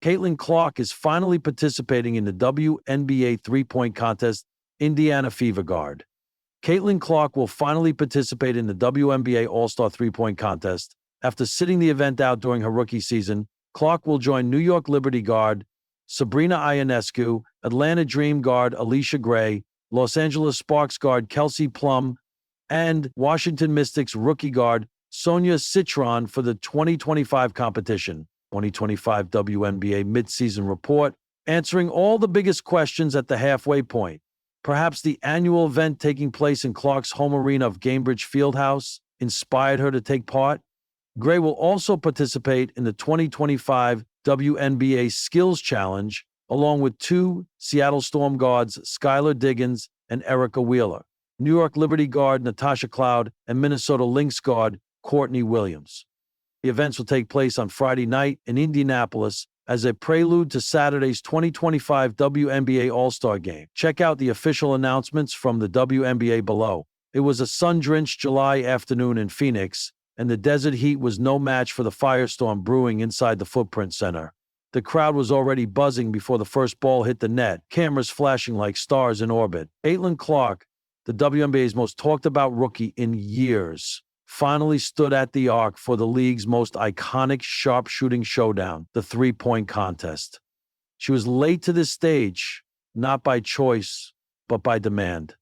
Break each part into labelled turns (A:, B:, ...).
A: Caitlin Clark is finally participating in the WNBA three-point contest, Indiana Fever guard. Caitlin Clark will finally participate in the WNBA All-Star three-point contest. After sitting the event out during her rookie season, Clark will join New York Liberty guard Sabrina Ionescu, Atlanta Dream guard Alicia Gray, Los Angeles Sparks guard Kelsey Plum, and Washington Mystics rookie guard Sonia Citron for the 2025 competition. 2025 WNBA midseason report, answering all the biggest questions at the halfway point. Perhaps the annual event taking place in Clark's home arena of Gainbridge Fieldhouse inspired her to take part. Gray will also participate in the 2025 WNBA Skills Challenge, along with two Seattle Storm guards, Skylar Diggins and Erica Wheeler, New York Liberty guard Natasha Cloud, and Minnesota Lynx guard Courtney Williams. The events will take place on Friday night in Indianapolis as a prelude to Saturday's 2025 WNBA All-Star Game. Check out the official announcements from the WNBA below. It was a sun-drenched July afternoon in Phoenix, and the desert heat was no match for the firestorm brewing inside the Footprint Center. The crowd was already buzzing before the first ball hit the net, cameras flashing like stars in orbit. Caitlin Clark, the WNBA's most talked-about rookie in years, finally stood at the arc for the league's most iconic sharpshooting showdown, the three-point contest. She was late to this stage, not by choice, but by demand.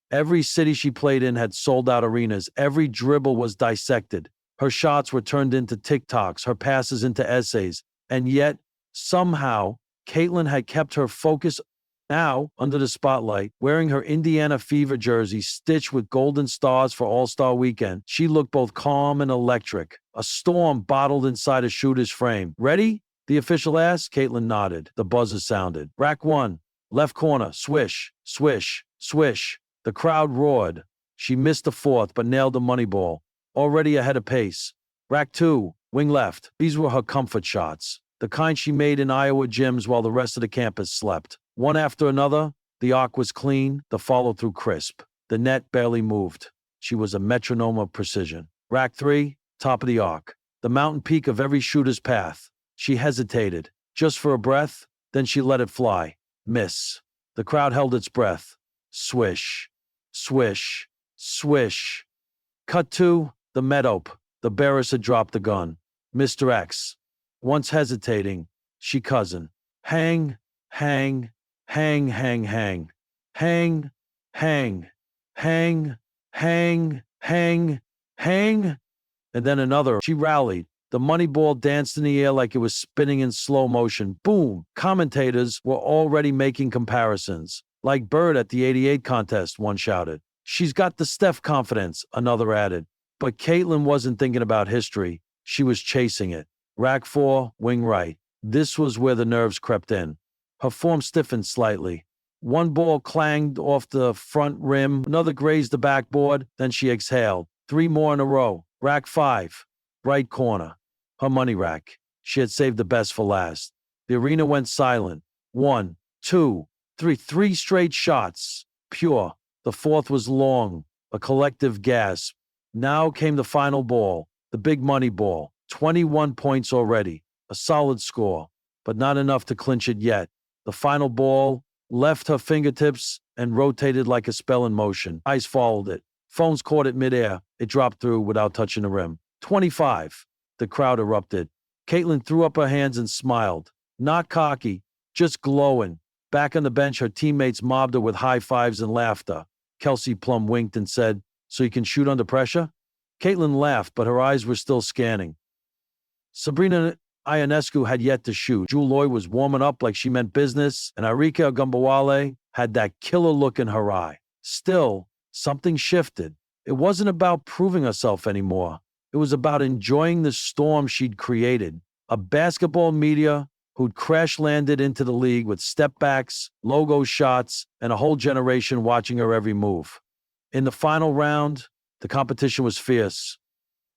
A: Every city she played in had sold-out arenas. Every dribble was dissected. Her shots were turned into TikToks, her passes into essays. And yet, somehow, Caitlin had kept her focus. Now, under the spotlight, wearing her Indiana Fever jersey stitched with golden stars for All-Star Weekend, she looked both calm and electric, a storm bottled inside a shooter's frame. Ready? The official asked. Caitlin nodded. The buzzer sounded. Rack one, left corner, swish, swish, swish. The crowd roared. She missed the fourth, but nailed the money ball, already ahead of pace. Rack two, wing left. These were her comfort shots, the kind she made in Iowa gyms while the rest of the campus slept. One after another, the arc was clean, the follow-through crisp. The net barely moved. She was a metronome of precision. Rack three, top of the arc, the mountain peak of every shooter's path. She hesitated, just for a breath, then she let it fly. Miss. The crowd held its breath. Swish, swish, swish. Cut to the Meadope. The Bears had dropped the gun. Mr. X, once hesitating, she cousin. Hang, hang, hang, hang, hang, hang, hang, hang, hang, hang, hang. And then another. She rallied. The money ball danced in the air like it was spinning in slow motion. Boom! Commentators were already making comparisons. Like Bird at the '88 contest, one shouted. She's got the Steph confidence, another added. But Caitlin wasn't thinking about history. She was chasing it. Rack four, wing right. This was where the nerves crept in. Her form stiffened slightly. One ball clanged off the front rim, another grazed the backboard, then she exhaled. Three more in a row. Rack five, right corner. Her money rack. She had saved the best for last. The arena went silent. One, two, three straight shots. Pure. The fourth was long, a collective gasp. Now came the final ball, the big money ball. 21 points already. A solid score, but not enough to clinch it yet. The final ball left her fingertips and rotated like a spell in motion. Eyes followed it. Phones caught it midair. It dropped through without touching the rim. 25. The crowd erupted. Caitlin threw up her hands and smiled. Not cocky, just glowing. Back on the bench, her teammates mobbed her with high fives and laughter. Kelsey Plum winked and said, "So you can shoot under pressure?" Caitlin laughed, but her eyes were still scanning. Sabrina Ionescu had yet to shoot. Jewel Loy was warming up like she meant business, and Arika Gumbawale had that killer look in her eye. Still, something shifted. It wasn't about proving herself anymore. It was about enjoying the storm she'd created. A basketball media who'd crash-landed into the league with step-backs, logo shots, and a whole generation watching her every move. In the final round, the competition was fierce.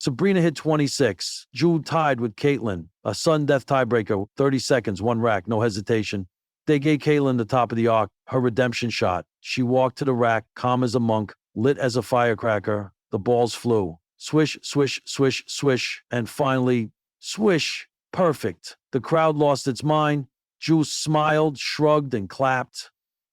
A: Sabrina hit 26. Jewel tied with Caitlin. A sudden death tiebreaker, 30 seconds, one rack, no hesitation. They gave Caitlin the top of the arc, her redemption shot. She walked to the rack, calm as a monk, lit as a firecracker. The balls flew. Swish, swish, swish, swish, and finally, swish. Perfect. The crowd lost its mind. Juice smiled, shrugged, and clapped.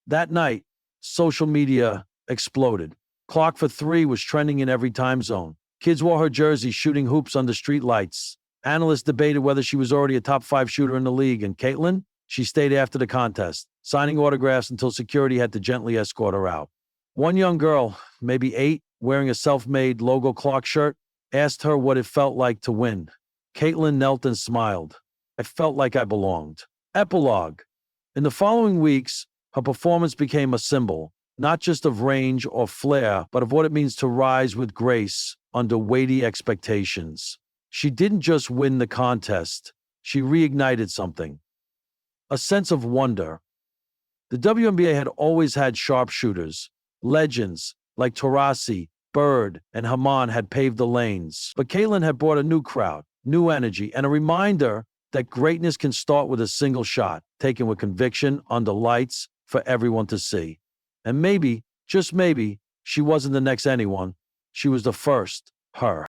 A: That night, social media exploded. Clock for three was trending in every time zone. Kids wore her jersey, shooting hoops under street lights. Analysts debated whether she was already a top 5 shooter in the league, and Caitlin, she stayed after the contest, signing autographs until security had to gently escort her out. One young girl, maybe 8, wearing a self-made logo Clark shirt, asked her what it felt like to win. Caitlin knelt and smiled. I felt like I belonged. Epilogue. In the following weeks, her performance became a symbol, not just of range or flair, but of what it means to rise with grace under weighty expectations. She didn't just win the contest, she reignited something. A sense of wonder. The WNBA had always had sharpshooters. Legends like Taurasi, Bird, and Haman had paved the lanes. But Caitlin had brought a new crowd, new energy, and a reminder that greatness can start with a single shot, taken with conviction under lights for everyone to see. And maybe, just maybe, she wasn't the next anyone. She was the first, her.